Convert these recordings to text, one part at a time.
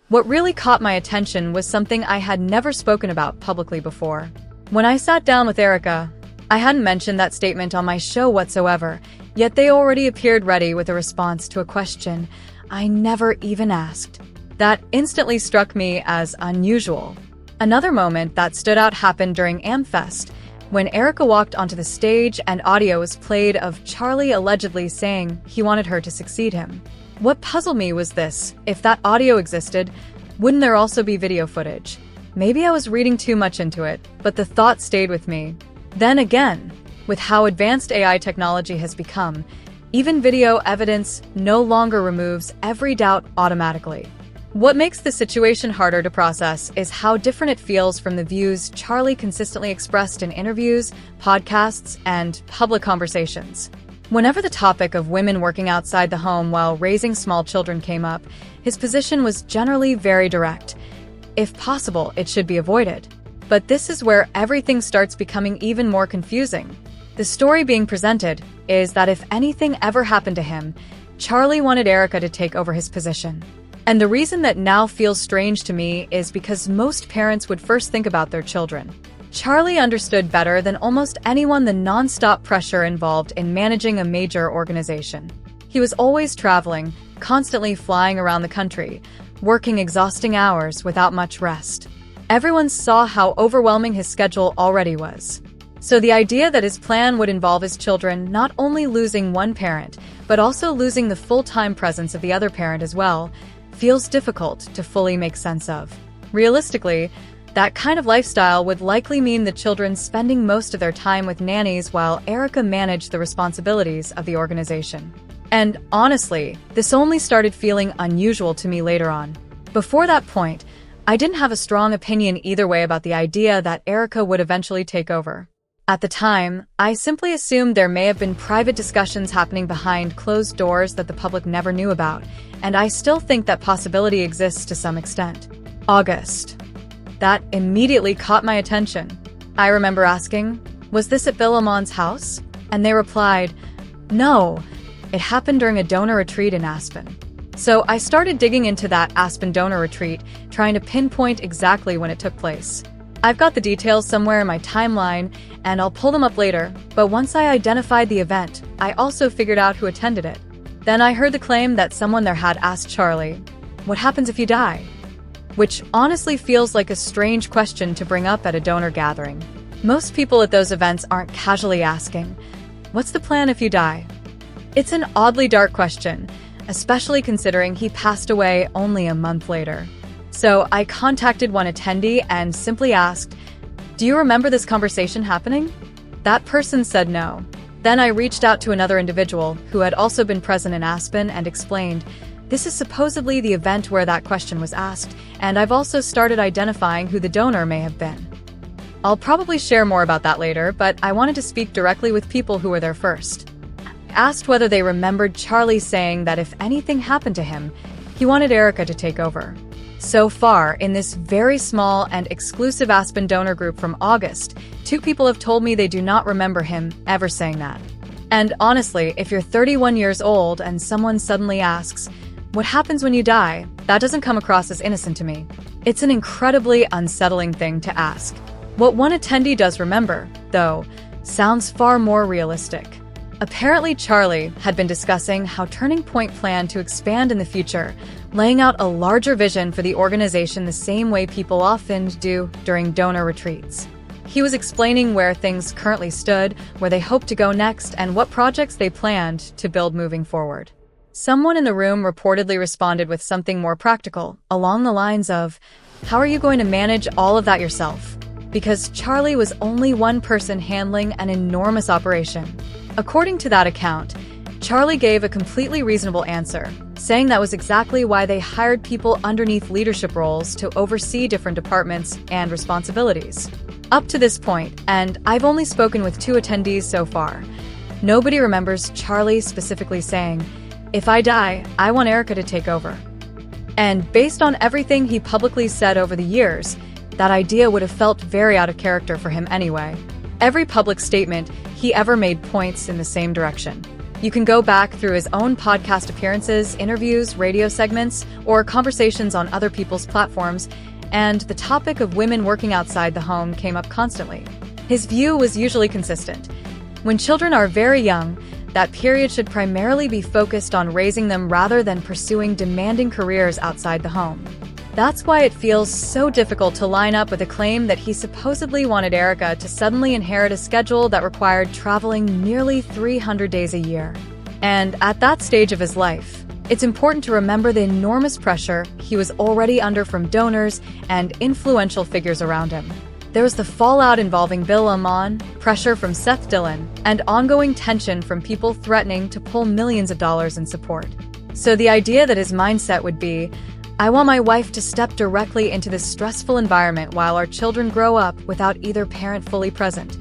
What really caught my attention was something I had never spoken about publicly before. When I sat down with Erica, I hadn't mentioned that statement on my show whatsoever, yet they already appeared ready with a response to a question I never even asked. That instantly struck me as unusual. Another moment that stood out happened during AmFest, when Erica walked onto the stage and audio was played of Charlie allegedly saying he wanted her to succeed him. What puzzled me was this: if that audio existed, wouldn't there also be video footage? Maybe I was reading too much into it, but the thought stayed with me. Then again, with how advanced AI technology has become, even video evidence no longer removes every doubt automatically. What makes the situation harder to process is how different it feels from the views Charlie consistently expressed in interviews, podcasts, and public conversations. Whenever the topic of women working outside the home while raising small children came up, his position was generally very direct. If possible, it should be avoided. But this is where everything starts becoming even more confusing. The story being presented is that if anything ever happened to him, Charlie wanted Erica to take over his position. And the reason that now feels strange to me is because most parents would first think about their children. Charlie understood better than almost anyone the non-stop pressure involved in managing a major organization. He was always traveling, constantly flying around the country, working exhausting hours without much rest. Everyone saw how overwhelming his schedule already was. So the idea that his plan would involve his children not only losing one parent, but also losing the full-time presence of the other parent as well, feels difficult to fully make sense of. Realistically, that kind of lifestyle would likely mean the children spending most of their time with nannies while Erica managed the responsibilities of the organization. And honestly, this only started feeling unusual to me later on. Before that point, I didn't have a strong opinion either way about the idea that Erica would eventually take over. At the time, I simply assumed there may have been private discussions happening behind closed doors that the public never knew about, and I still think that possibility exists to some extent. August. That immediately caught my attention. I remember asking, "Was this at Bill Amon's house?" And they replied, "No, it happened during a donor retreat in Aspen." So I started digging into that Aspen donor retreat, trying to pinpoint exactly when it took place. I've got the details somewhere in my timeline, and I'll pull them up later, but once I identified the event, I also figured out who attended it. Then I heard the claim that someone there had asked Charlie, "What happens if you die?" Which honestly feels like a strange question to bring up at a donor gathering. Most people at those events aren't casually asking, "What's the plan if you die?" It's an oddly dark question, especially considering he passed away only a month later. So I contacted one attendee and simply asked, "Do you remember this conversation happening?" That person said no. Then I reached out to another individual who had also been present in Aspen and explained, "This is supposedly the event where that question was asked, and I've also started identifying who the donor may have been." I'll probably share more about that later, but I wanted to speak directly with people who were there first. I asked whether they remembered Charlie saying that if anything happened to him, he wanted Erica to take over. So far, in this very small and exclusive Aspen donor group from August, 2 people have told me they do not remember him ever saying that. And honestly, if you're 31 years old and someone suddenly asks, "What happens when you die?" that doesn't come across as innocent to me. It's an incredibly unsettling thing to ask. What one attendee does remember, though, sounds far more realistic. Apparently, Charlie had been discussing how Turning Point planned to expand in the future, laying out a larger vision for the organization the same way people often do during donor retreats. He was explaining where things currently stood, where they hoped to go next, and what projects they planned to build moving forward. Someone in the room reportedly responded with something more practical, along the lines of, "How are you going to manage all of that yourself?" Because Charlie was only one person handling an enormous operation. According to that account, Charlie gave a completely reasonable answer, saying that was exactly why they hired people underneath leadership roles to oversee different departments and responsibilities. Up to this point, and I've only spoken with 2 attendees so far, nobody remembers Charlie specifically saying, "If I die, I want Erica to take over." And based on everything he publicly said over the years, that idea would have felt very out of character for him anyway. Every public statement he ever made points in the same direction. You can go back through his own podcast appearances, interviews, radio segments, or conversations on other people's platforms, and the topic of women working outside the home came up constantly. His view was usually consistent. When children are very young, that period should primarily be focused on raising them rather than pursuing demanding careers outside the home. That's why it feels so difficult to line up with a claim that he supposedly wanted Erica to suddenly inherit a schedule that required traveling nearly 300 days a year. And at that stage of his life, it's important to remember the enormous pressure he was already under from donors and influential figures around him. There was the fallout involving Bill Amon, pressure from Seth Dillon, and ongoing tension from people threatening to pull millions of dollars in support. So the idea that his mindset would be, I want my wife to step directly into this stressful environment while our children grow up without either parent fully present,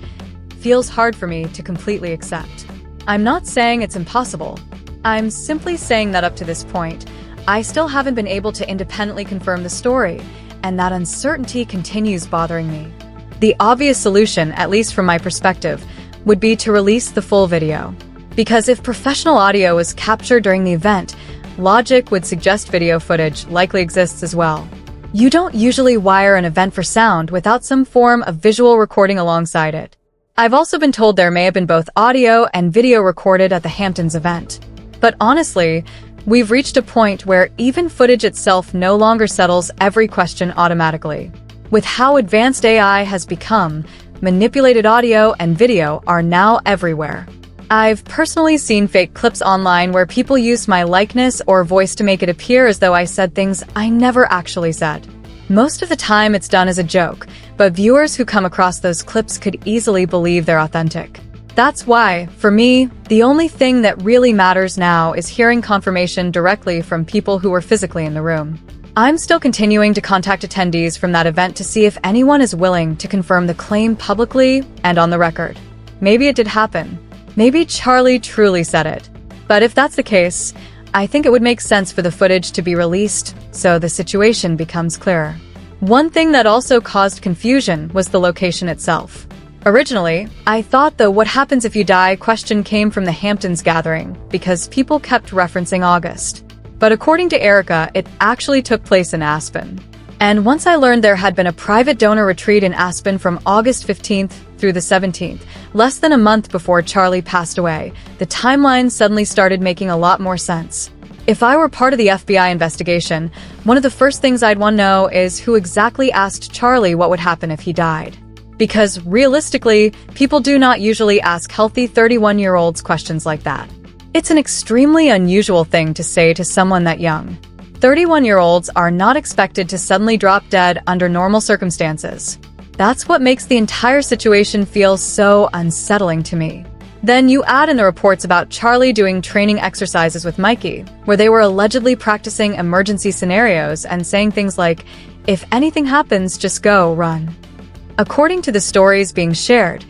feels hard for me to completely accept. I'm not saying it's impossible. I'm simply saying that up to this point, I still haven't been able to independently confirm the story, and that uncertainty continues bothering me. The obvious solution, at least from my perspective, would be to release the full video. Because if professional audio was captured during the event, logic would suggest video footage likely exists as well. You don't usually wire an event for sound without some form of visual recording alongside it. I've also been told there may have been both audio and video recorded at the Hamptons event. But honestly, we've reached a point where even footage itself no longer settles every question automatically. With how advanced AI has become, manipulated audio and video are now everywhere. I've personally seen fake clips online where people use my likeness or voice to make it appear as though I said things I never actually said. Most of the time it's done as a joke, but viewers who come across those clips could easily believe they're authentic. That's why, for me, the only thing that really matters now is hearing confirmation directly from people who were physically in the room. I'm still continuing to contact attendees from that event to see if anyone is willing to confirm the claim publicly and on the record. Maybe it did happen. Maybe Charlie truly said it. But if that's the case, I think it would make sense for the footage to be released so the situation becomes clearer. One thing that also caused confusion was the location itself. Originally, I thought the "what happens if you die" question came from the Hamptons gathering because people kept referencing August. But according to Erica, it actually took place in Aspen. And once I learned there had been a private donor retreat in Aspen from August 15th through the 17th, less than a month before Charlie passed away, the timeline suddenly started making a lot more sense. If I were part of the FBI investigation, one of the first things I'd want to know is who exactly asked Charlie what would happen if he died. Because realistically, people do not usually ask healthy 31-year-olds questions like that. It's an extremely unusual thing to say to someone that young. 31-year-olds are not expected to suddenly drop dead under normal circumstances. That's what makes the entire situation feel so unsettling to me. Then you add in the reports about Charlie doing training exercises with Mikey, where they were allegedly practicing emergency scenarios and saying things like, "If anything happens, just go, run." According to the stories being shared,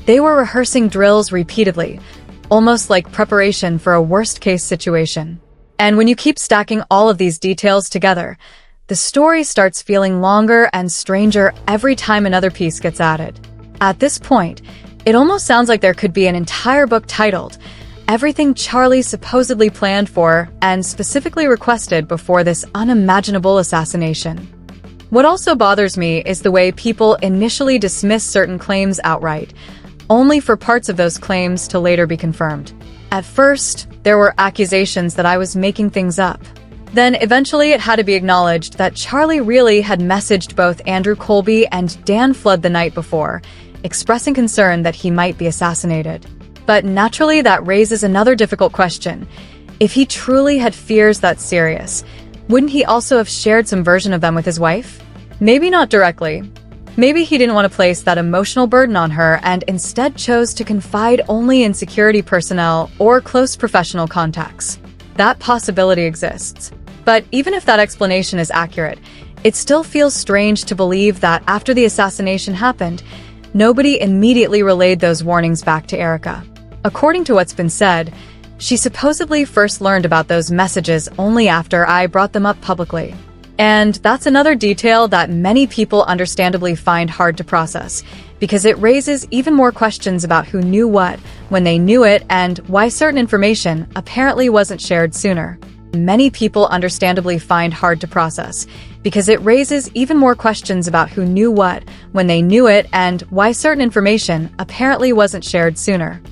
they were rehearsing drills repeatedly, almost like preparation for a worst-case situation. And when you keep stacking all of these details together, the story starts feeling longer and stranger every time another piece gets added. At this point, it almost sounds like there could be an entire book titled, "Everything Charlie Supposedly Planned For and Specifically Requested Before This Unimaginable Assassination." What also bothers me is the way people initially dismiss certain claims outright, only for parts of those claims to later be confirmed. At first, there were accusations that I was making things up. Then eventually it had to be acknowledged that Charlie really had messaged both Andrew Colby and Dan Flood the night before, expressing concern that he might be assassinated. But naturally that raises another difficult question. If he truly had fears that serious, wouldn't he also have shared some version of them with his wife? Maybe not directly. Maybe he didn't want to place that emotional burden on her and instead chose to confide only in security personnel or close professional contacts. That possibility exists. But even if that explanation is accurate, it still feels strange to believe that after the assassination happened, nobody immediately relayed those warnings back to Erica. According to what's been said, she supposedly first learned about those messages only after I brought them up publicly. And that's another detail that many people understandably find hard to process, because it raises even more questions about who knew what, when they knew it, and why certain information apparently wasn't shared sooner. Many people understandably find hard to process, because it raises even more questions about who knew what, when they knew it, and why certain information apparently wasn't shared sooner.